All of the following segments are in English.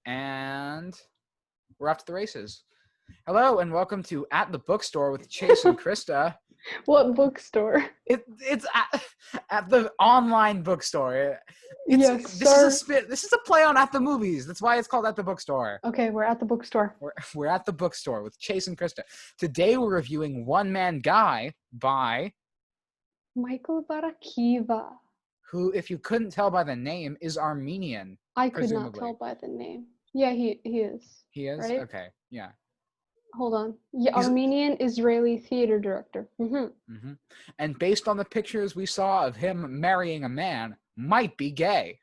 And we're off to the races. Hello and welcome to At the Bookstore with Chase and Krista. What bookstore? It's at the online bookstore. Yes, This is a play on At the Movies. That's why it's called At the Bookstore. Okay, we're at the bookstore. We're at the bookstore with Chase and Krista. Today we're reviewing One Man Guy by Micheal Barakiva. who, if you couldn't tell by the name, is Armenian. I could presumably. not tell by the name. Yeah, he is. He is? Right? Okay, yeah. Hold on. Yeah, Armenian Israeli theater director. And based on the pictures we saw of him marrying a man, might be gay.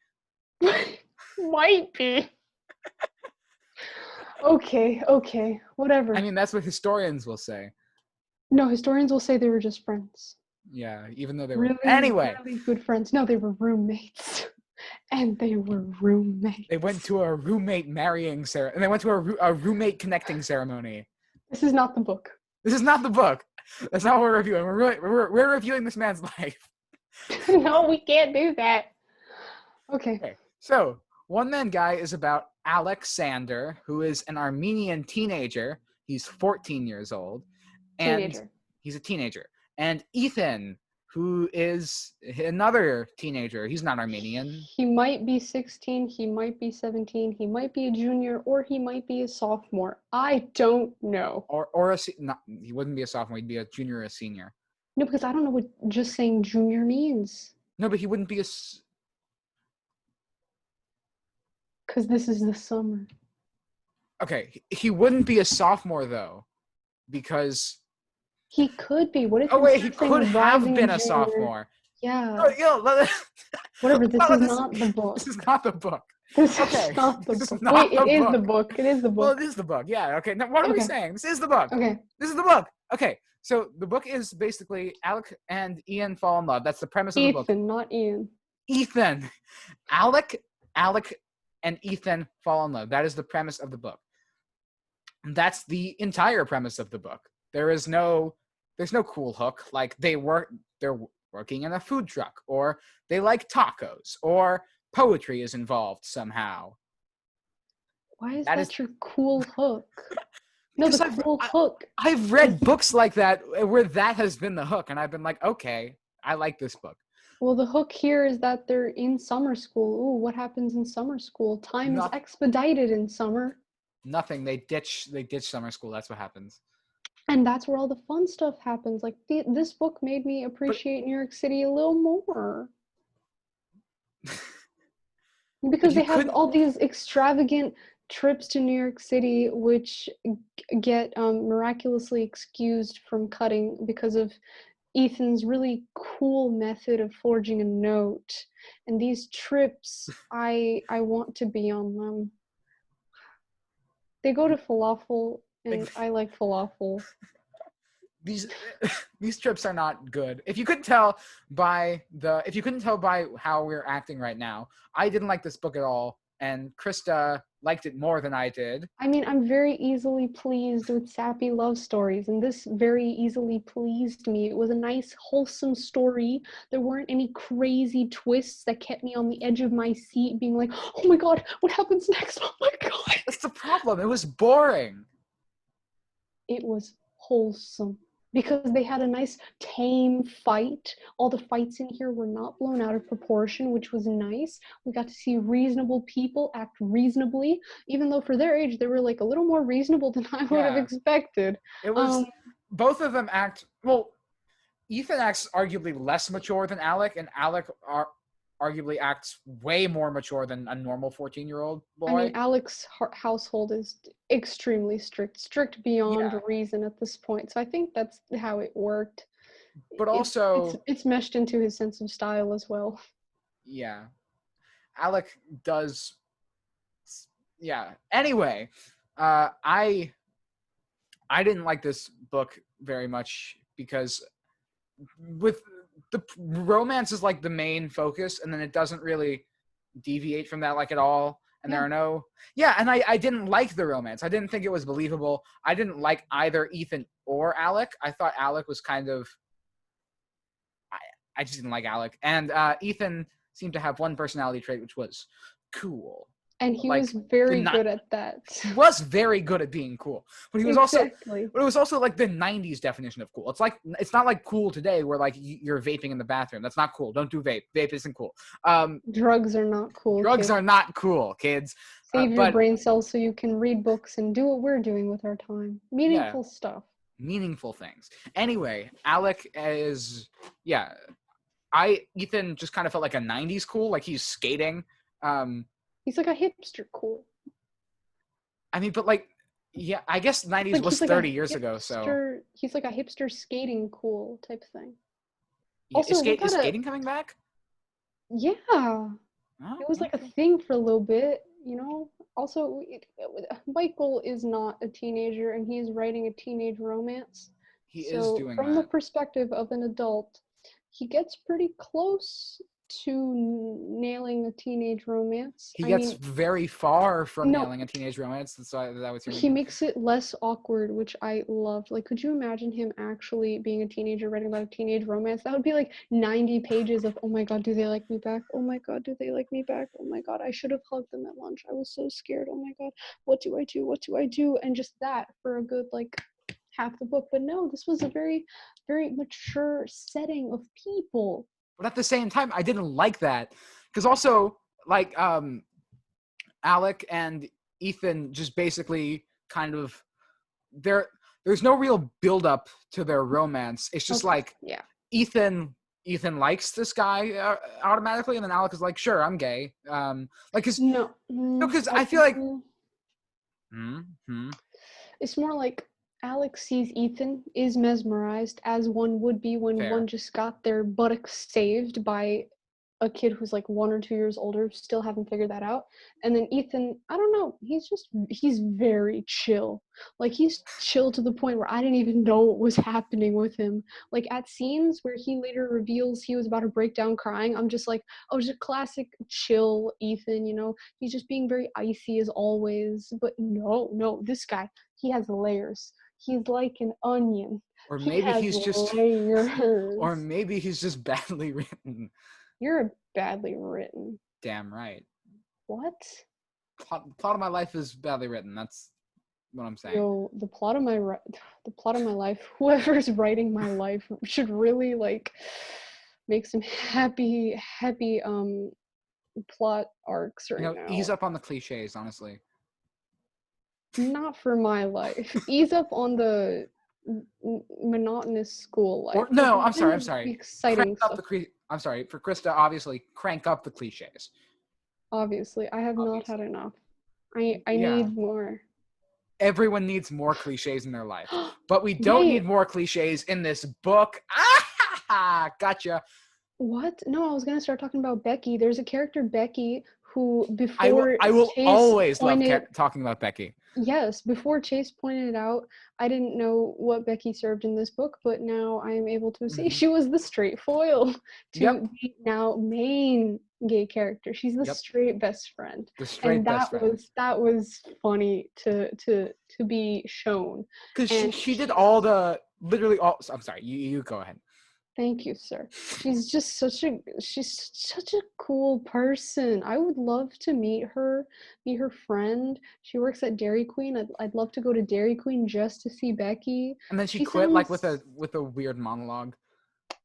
Might be. Okay, whatever. I mean, that's what historians will say. No, historians will say they were just friends. Yeah, even though they really, were... Anyway. Really good friends. No, they were roommates. And they were roommates. They went to a roommate marrying ceremony. And they went to a roommate connecting ceremony. This is not the book. This is not the book. That's not what we're reviewing. We're reviewing this man's life. No, we can't do that. Okay. So, One Man Guy is about Alexander, who is an Armenian teenager. He's 14 years old. And he's a teenager. And Ethan, who is another teenager. He's not Armenian. He might be 16, he might be 17, he might be a junior, or he might be a sophomore. I don't know. He wouldn't be a sophomore, he'd be a junior or a senior. No, because I don't know what just saying junior means. No, but he wouldn't be because this is the summer. Okay, he wouldn't be a sophomore, though, because... He could be. What if? Oh wait, he could have been a sophomore. Yeah. Whatever. This is not the book. This is not the book. This is not the book. Wait, it is the book. It is the book. Well, it is the book. Yeah. Okay. Now, what are we saying? This is the book. Okay. This is the book. Okay. So the book is basically Alec and Ian fall in love. That's the premise of the book. Ethan, not Ian. Ethan. Alec, and Ethan fall in love. That is the premise of the book. And that's the entire premise of the book. There's no cool hook, like they're working in a food truck, or they like tacos, or poetry is involved somehow. Why is that your cool hook? No, hook. I've read books like that where that has been the hook, and I've been like, okay, I like this book. Well, the hook here is that they're in summer school. Ooh, what happens in summer school? Time is expedited in summer. Nothing. They ditch summer school. That's what happens. And that's where all the fun stuff happens. Like, this book made me appreciate New York City a little more. Because they have all these extravagant trips to New York City, which get miraculously excused from cutting because of Ethan's really cool method of forging a note. And these trips, I want to be on them. They go to falafel. And I like falafel. These trips are not good. If you couldn't tell by how we're acting right now, I didn't like this book at all, and Krista liked it more than I did. I mean, I'm very easily pleased with sappy love stories, and this very easily pleased me. It was a nice, wholesome story. There weren't any crazy twists that kept me on the edge of my seat, being like, "Oh my god, what happens next? Oh my god!" That's the problem. It was boring. It was wholesome because they had a nice tame fight. All the fights in here were not blown out of proportion, which was nice. We got to see reasonable people act reasonably, even though for their age they were like a little more reasonable than I would have expected. It was both of them act well. Ethan acts arguably less mature than Alec, and Alec arguably acts way more mature than a normal 14-year-old boy. I mean, Alec's household is extremely strict beyond reason at this point. So I think that's how it worked. But also... It's meshed into his sense of style as well. Yeah. Alec does... Yeah. Anyway, I didn't like this book very much because with... the romance is like the main focus, and then it doesn't really deviate from that like at all. And there are no... Yeah, and I didn't like the romance. I didn't think it was believable. I didn't like either Ethan or Alec. I thought Alec was kind of... I just didn't like Alec. And Ethan seemed to have one personality trait, which was cool. And he like was very good at that. He was very good at being cool, but he was Exactly. but it was also like the '90s definition of cool. It's not like cool today where like you're vaping in the bathroom. That's not cool. Don't do vape. Vape isn't cool. Drugs are not cool. Drugs kids. are not cool, kids. Save your brain cells so you can read books and do what we're doing with our time. Meaningful stuff. Meaningful things. Anyway, Alec is Ethan just kind of felt like a '90s cool, like he's skating. He's like a hipster cool. I mean, but like, yeah, I guess '90s like, was like 30 years ago, so he's like a hipster skating cool type thing. Yeah, Also, is skating coming back? Yeah, Oh, it was like a thing for a little bit, you know. Also, Michael is not a teenager, and he's writing a teenage romance. He is doing from that. the perspective of an adult, he gets pretty close to nailing a teenage romance. He gets very far from nailing a teenage romance. That's why that was. He makes it less awkward, which I loved. Like, could you imagine him actually being a teenager writing about a teenage romance? That would be like 90 pages of, oh my god, do they like me back? Oh my god, do they like me back? Oh my god, I should have hugged them at lunch. I was so scared. Oh my god, what do I do? What do I do? And just that for a good like half the book. But no, this was a very, very mature setting of people. But at the same time, I didn't like that because also like Alec and Ethan just basically kind of there's no real build up to their romance. It's just Ethan likes this guy automatically, and then Alec is like, sure, I'm gay. Because I feel like it's more like Alex sees Ethan, is mesmerized, as one would be when one just got their buttocks saved by a kid who's like 1 or 2 years older, still haven't figured that out. And then Ethan, I don't know, he's very chill. Like, he's chill to the point where I didn't even know what was happening with him. Like, at scenes where he later reveals he was about to break down crying, I'm just like, oh, just classic chill Ethan, you know? He's just being very icy as always. But no, this guy, he has layers. He's like an onion. Or maybe he's just layers. Or maybe he's just badly written. You're badly written. Damn right. What? Plot of my life is badly written. That's what I'm saying. Yo, the plot of my life. Whoever's writing my life should really like make some happy plot arcs right now. Ease up on the cliches, honestly. Not for my life. Ease up on the monotonous school life. I'm sorry. Exciting stuff. I'm sorry, for Krista, obviously, crank up the cliches. Obviously, I have not had enough. I need more. Everyone needs more cliches in their life. But we don't need more cliches in this book. Ah, gotcha. What? No, I was going to start talking about Becky. There's a character, Becky, who before I will Chase always love talking about Becky. Yes, before Chase pointed it out, I didn't know what Becky served in this book, but now I am able to see she was the straight foil to the now main gay character. She's the straight best friend. The straight best friend. That was funny to be shown. Because she did all the literally all. I'm sorry, you go ahead. Thank you, sir. She's such a cool person. I would love to meet her friend. She works at Dairy Queen. I'd love to go to Dairy Queen just to see Becky. And then she quit like with a weird monologue.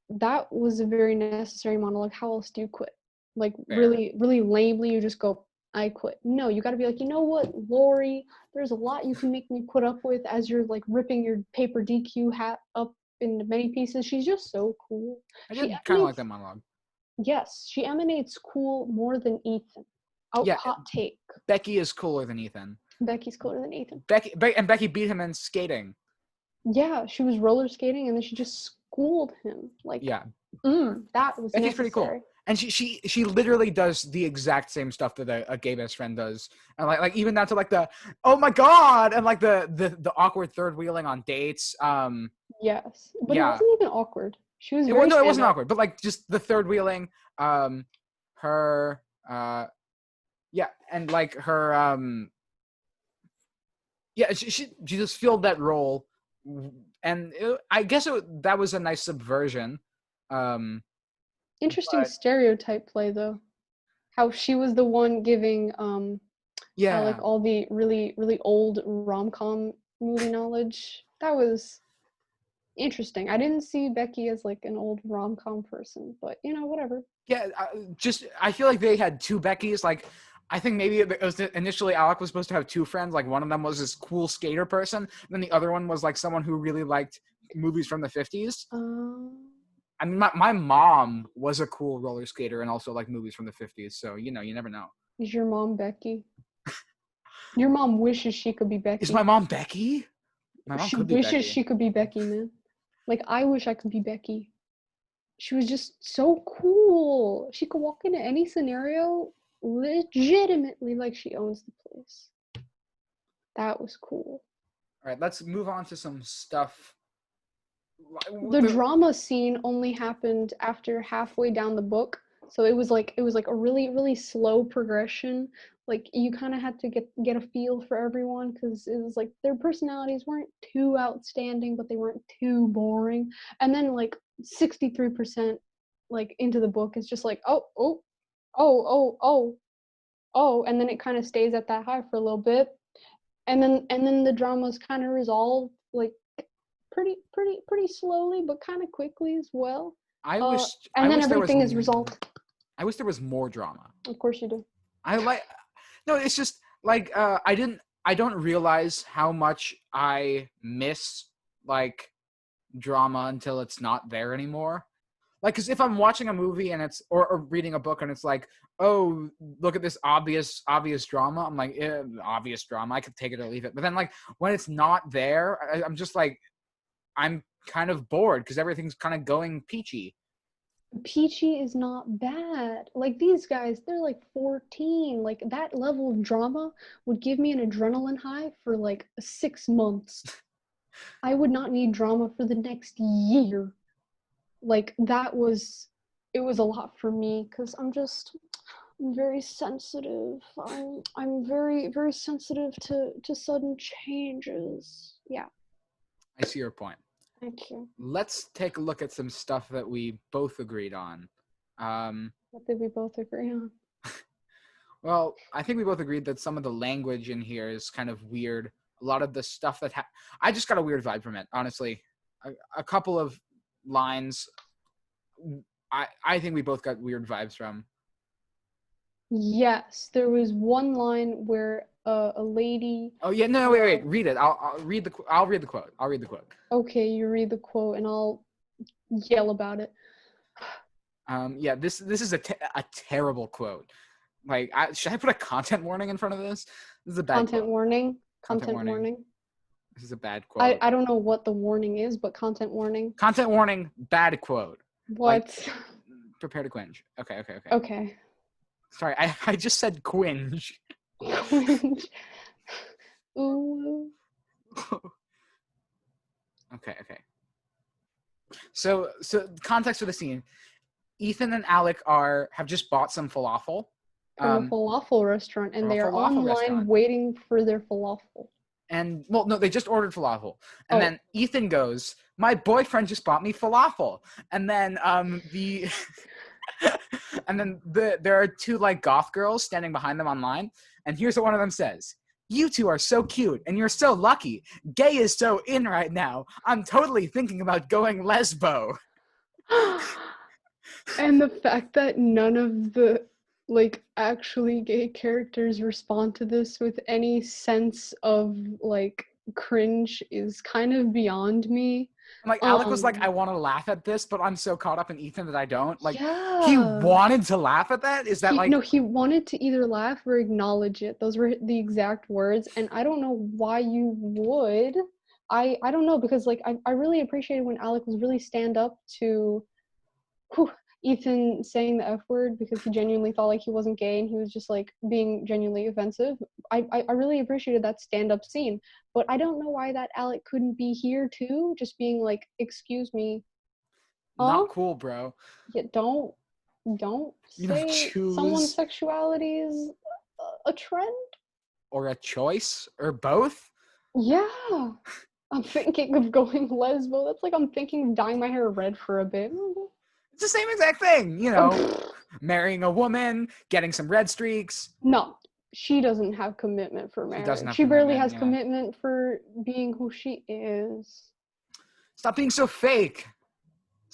That was a very necessary monologue. How else do you quit? Like really, really lamely, you just go, I quit. No, you got to be like, you know what, Lori? There's a lot you can make me put up with as you're like ripping your paper DQ hat up into many pieces. She's just so cool. I did kind of like that monologue. Yes, she emanates cool more than Ethan. Hot take. Becky is cooler than Ethan. Becky's cooler than Ethan. Becky beat him in skating. Yeah, she was roller skating and then she just schooled him. Like, that was Becky's pretty cool. And she literally does the exact same stuff that a gay best friend does, and like even down to like the oh my god, and like the awkward third wheeling on dates. Yes, but it wasn't even awkward. She was. It wasn't awkward, but like just the third wheeling, and like her, she just filled that role, and I guess that was a nice subversion. Interesting stereotype play though. How she was the one giving Yeah. all the really, really old rom-com movie knowledge. That was interesting. I didn't see Becky as like an old rom-com person, but whatever. Yeah, I feel like they had two Beckys. Like, I think maybe it was initially Alec was supposed to have two friends. Like, one of them was this cool skater person, and then the other one was like someone who really liked movies from the 50s. I mean, my mom was a cool roller skater and also liked movies from the 50s. So, you never know. Is your mom Becky? Your mom wishes she could be Becky. Is my mom Becky? My mom could be Becky. She wishes she could be Becky, man. Like, I wish I could be Becky. She was just so cool. She could walk into any scenario legitimately like she owns the place. That was cool. All right, let's move on to some stuff. The drama scene only happened after halfway down the book, so it was like a really, really slow progression. Like, you kind of had to get a feel for everyone, because it was like their personalities weren't too outstanding, but they weren't too boring. And then like 63% like into the book is just like oh, and then it kind of stays at that high for a little bit, and then the drama's kind of resolved like pretty slowly, but kind of quickly as well. And then everything is resolved. I wish there was more drama. Of course you do. No, it's just like I don't realize how much I miss like drama until it's not there anymore. Like, because if I'm watching a movie and it's or reading a book and it's like, oh, look at this obvious drama, I'm like, obvious drama, I could take it or leave it. But then like when it's not there, I'm just like, I'm kind of bored because everything's kind of going peachy. Peachy is not bad. Like, these guys, they're like 14. Like, that level of drama would give me an adrenaline high for like 6 months. I would not need drama for the next year. Like, it was a lot for me, because I'm very sensitive. I'm very, very sensitive to sudden changes. Yeah. I see your point. Thank you. Let's take a look at some stuff that we both agreed on. What did we both agree on? Well, I think we both agreed that some of the language in here is kind of weird. A lot of the stuff I just got a weird vibe from it, honestly. A couple of lines I think we both got weird vibes from. Yes, there was one line where a lady. Oh yeah, no, wait, read it. I'll read the quote. I'll read the quote. Okay, you read the quote, and I'll yell about it. Yeah, this is a terrible quote. Like, should I put a content warning in front of this? This is a bad content quote. Warning. Content warning. This is a bad quote. I don't know what the warning is, but content warning. Content warning. Bad quote. What? Like, prepare to cringe. Okay. Okay. Sorry, I just said quinge. Quinge. Ooh. Okay. So context for the scene. Ethan and Alec have just bought some falafel. From a falafel restaurant, and they are online waiting for their falafel. And, well, no, they just ordered falafel. And then Ethan goes, my boyfriend just bought me falafel. And then and then there are two, like, goth girls standing behind them online. And here's what one of them says. You two are so cute, and you're so lucky. Gay is so in right now. I'm totally thinking about going lesbo. And the fact that none of the, like, actually gay characters respond to this with any sense of, like, cringe is kind of beyond me. Like, Alec was like, I want to laugh at this, but I'm so caught up in Ethan that I don't. Like, yeah. He wanted to laugh at that? Is that No, he wanted to either laugh or acknowledge it. Those were the exact words, and I don't know why you would. I don't know, because, like, I really appreciated when Alec was really stand up to Ethan saying the F word, because he genuinely thought like he wasn't gay and he was just like being genuinely offensive. I really appreciated that stand-up scene, but I don't know why that Alec couldn't be here too, just being like, excuse me. Not cool, bro. Yeah, don't say someone's sexuality is a trend. Or a choice, or both. Yeah. I'm thinking of going lesbo. That's like I'm thinking of dyeing my hair red for a bit. It's the same exact thing, marrying a woman, getting some red streaks. No, she doesn't have commitment for She doesn't marriage. have She barely commitment, has yeah. commitment for being who she is. Stop being so fake,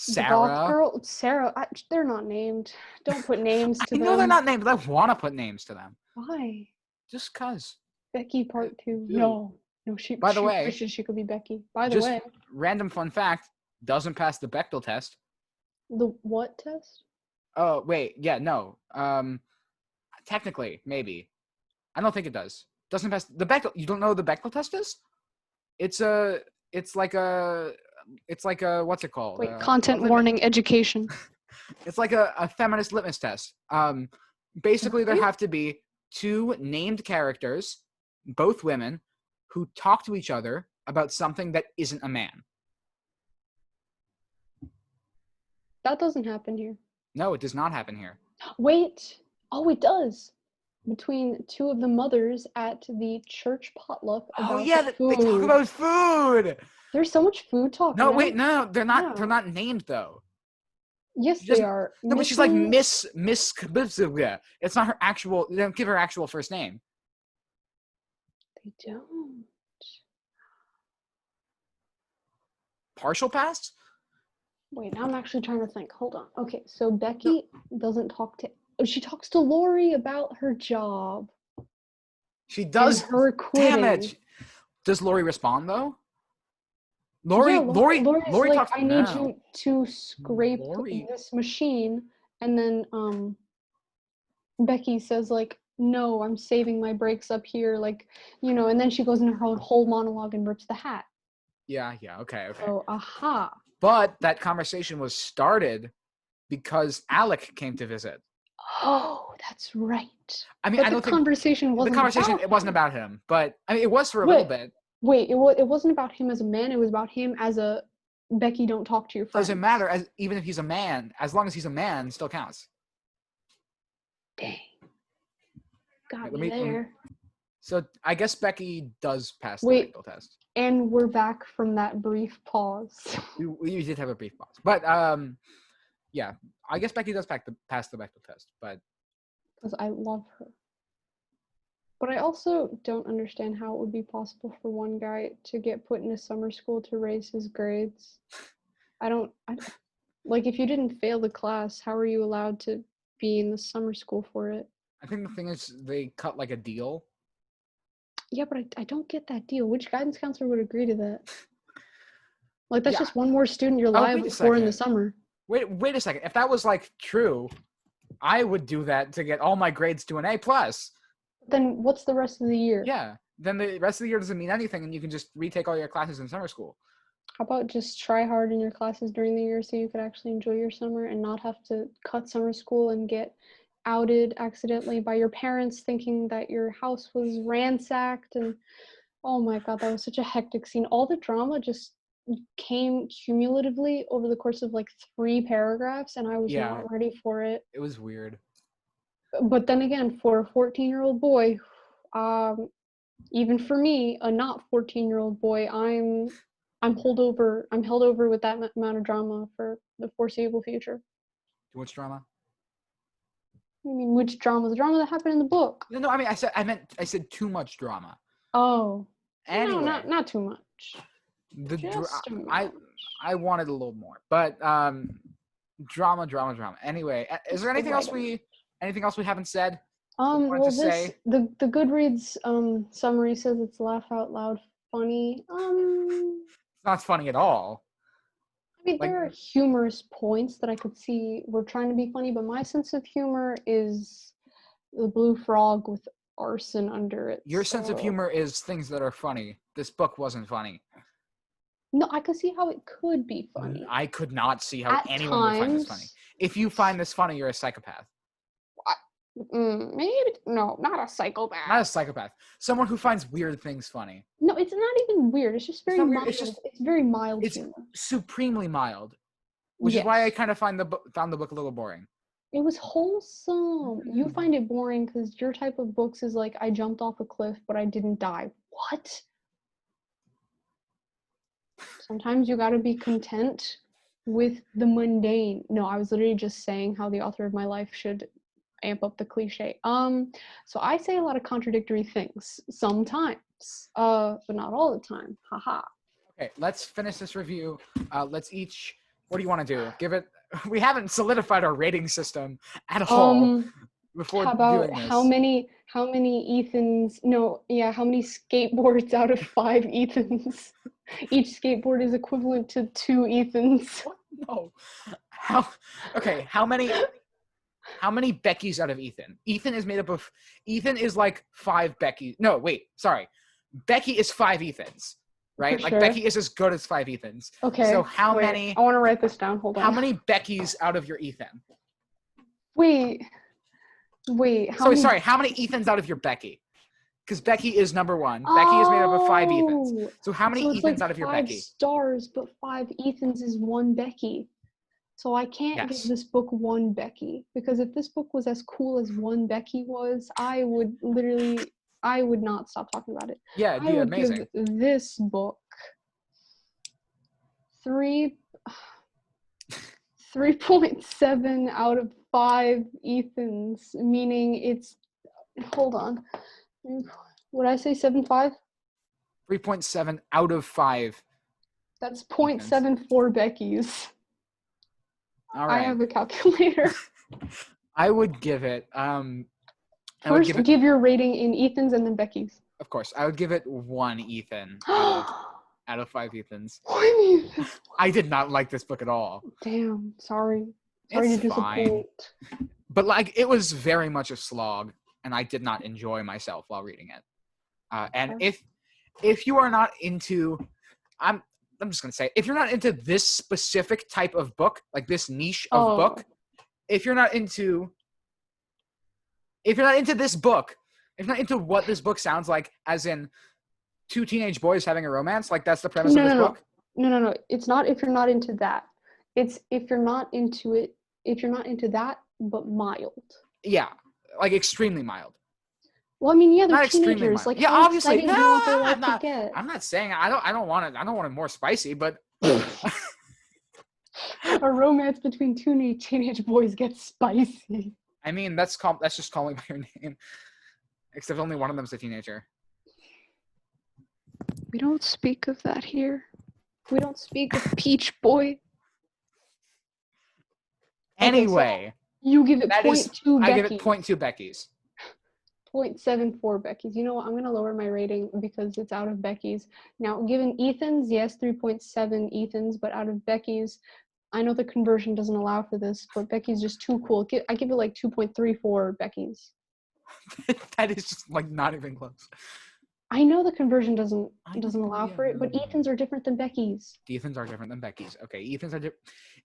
The goth Sarah. girl, Sarah. They're not named. Don't put names to I them. know they're not named, but I want to put names to them. Why? Just cause. Becky Part 2. Dude. No, she. By the She way, wishes she could be Becky. By the just way, random fun fact: doesn't pass the Bechdel test. the what test? Oh wait, yeah, no. Technically, maybe. I don't think it does. Doesn't pass the Bechdel. You don't know what the Bechdel test is? It's like a what's it called? Wait, content warning, education. It's like a feminist litmus test. Basically, there Really? have to be two named characters, both women, who talk to each other about something that isn't a man. That doesn't happen here. No, it does not happen here. Wait. Oh, it does. Between two of the mothers at the church potluck about Oh yeah, the food. they talk about food. There's so much food talk. No, wait, no, they're not. Yeah. They're not named though. Yes, they are. No, but she's like Miss. It's not her actual. They don't give her actual first name. They don't. Partial pass? Wait, now I'm actually trying to think. Hold on. Okay, so Becky doesn't talk to. Oh, she talks to Lori about her job. She does. And her quitting. Damn it! Does Lori respond though? Lori like, talks. I need you to scrape this machine, and then Becky says like, no, I'm saving my brakes up here, like, and then she goes into her whole monologue and rips the hat. Yeah, okay. So, aha. But that conversation was started because Alec came to visit. Oh, that's right. I mean, but the conversation it wasn't about him, but I mean, it was for a little bit. Wait, it wasn't about him as a man. It was about him as a Becky. Don't talk to your friends. Doesn't matter. Even if he's a man, as long as he's a man, it still counts. Dang. Got me there. So I guess Becky does pass the Bechdel test. And we're back from that brief pause. We did have a brief pause, but yeah, I guess Becky does pass the Bechdel test, but because I love her. But I also don't understand how it would be possible for one guy to get put in a summer school to raise his grades. I like, if you didn't fail the class, how are you allowed to be in the summer school for it? I think the thing is they cut like a deal. Yeah, but I don't get that deal. Which guidance counselor would agree to that? Like, that's just one more student you're liable for in the summer. Wait a second. If that was like true, I would do that to get all my grades to an A+. Then what's the rest of the year? Yeah, then the rest of the year doesn't mean anything, and you can just retake all your classes in summer school. How about just try hard in your classes during the year so you could actually enjoy your summer and not have to cut summer school and get outed accidentally by your parents thinking that your house was ransacked? And oh my god, that was such a hectic scene. All the drama just came cumulatively over the course of like 3 paragraphs, and I was not ready for it. It was weird. But then again, for a 14-year-old boy, even for me, a not 14-year-old boy, I'm held over with that amount of drama for the foreseeable future. Which drama? I mean, which drama? The drama that happened in the book. No, I mean, I said too much drama. Oh. Anyway. No, not too much. I wanted a little more, but drama. Anyway, is there anything else we haven't said? Well, the Goodreads summary says it's laugh out loud funny. It's not funny at all. I mean, there are humorous points that I could see were trying to be funny, but my sense of humor is the blue frog with arson under it. Your sense of humor is things that are funny. This book wasn't funny. No, I could see how it could be funny. I could not see how anyone would find this funny. If you find this funny, you're a psychopath. Maybe no, not a psychopath. Not a psychopath. Someone who finds weird things funny. No, it's not even weird. It's just very mild. It's very mild. It's humor. Supremely mild, which is why I kind of found the book a little boring. It was wholesome. You find it boring because your type of books is like, I jumped off a cliff, but I didn't die. What? Sometimes you gotta be content with the mundane. No, I was literally just saying how the author of my life should amp up the cliche. So I say a lot of contradictory things sometimes, but not all the time. Haha. Okay, let's finish this review. Let's each. What do you want to do? Give it. We haven't solidified our rating system at all before how about doing this. how many Ethans? No, yeah, how many skateboards out of 5 Ethans? Each skateboard is equivalent to 2 Ethans. No. How many Beckys out of Ethan? Ethan is made up of. Ethan is like 5 Becky. No, wait. Sorry. Becky is 5 Ethans. Right? For like sure. Becky is as good as 5 Ethans. Okay. So how many? I want to write this down. Hold on. How many Beckys out of your Ethan? Wait. Sorry. How many Ethans out of your Becky? Because Becky is number 1. Becky is made up of 5 Ethans. So how many Ethans out of your Becky? 5 stars, but 5 Ethans is 1 Becky. So I can't give this book 1 Becky, because if this book was as cool as 1 Becky was, I would not stop talking about it. Yeah, it'd be amazing. Give this book 3.7 out of 5 Ethans, meaning it's, hold on. Would I say 7.5? 3.7 out of 5. That's 0.74 Becky's. All right. I have a calculator. I would give it. First, give your rating in Ethan's and then Becky's. Of course, I would give it 1 Ethan out of 5 Ethans. 1 Ethan. I did not like this book at all. Damn, sorry to disappoint. But like, it was very much a slog, and I did not enjoy myself while reading it. And if you are not into, I'm just gonna say, if you're not into this specific type of book, like this niche of book, if you're not into this book, if you're not into what this book sounds like, as in 2 teenage boys having a romance, like that's the premise of this book. No. It's not if you're not into that. It's if you're not into it. If you're not into that, but mild. Yeah, like extremely mild. Well, I mean, yeah, they're not teenagers. Like, yeah, obviously. No, I'm not saying I don't want it more spicy, but a romance between 2 teenage boys gets spicy. I mean, that's just calling by your name. Except only one of them's a teenager. We don't speak of that here. We don't speak of Peach Boy. Anyway, so you give it 0.2 Becky. I give it 0.2 Becky's. 0.74 Becky's. You know what? I'm going to lower my rating because it's out of Becky's. Now, given Ethan's, yes, 3.7 Ethan's, but out of Becky's, I know the conversion doesn't allow for this, but Becky's just too cool. I give it like 2.34 Becky's. That is just like not even close. I know the conversion doesn't allow for it, but Ethan's are different than Becky's. Ethan's are different than Becky's. Okay,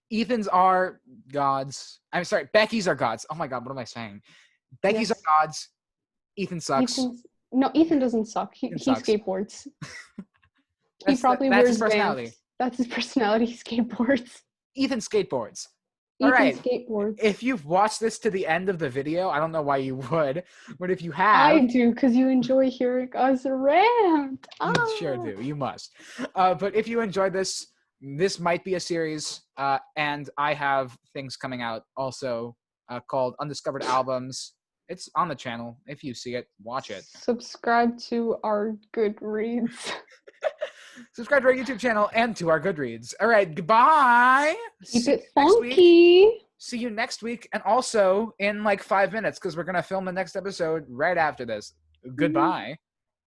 Ethan's are gods. I'm sorry, Becky's are gods. Oh my god, what am I saying? Becky's are gods. Ethan sucks. Ethan doesn't suck. He skateboards. He probably wears his personality. Vans. That's his personality. He skateboards. Ethan skateboards. All right. Skateboards. If you've watched this to the end of the video, I don't know why you would, but if you have, I do, because you enjoy hearing us rant. You sure do. You must. But if you enjoyed this might be a series, and I have things coming out also called Undiscovered Albums. It's on the channel. If you see it, watch it. Subscribe to our Goodreads. Subscribe to our YouTube channel and to our Goodreads. All right, goodbye. Keep it funky. See you next week, and also in like 5 minutes, because we're going to film the next episode right after this. Goodbye.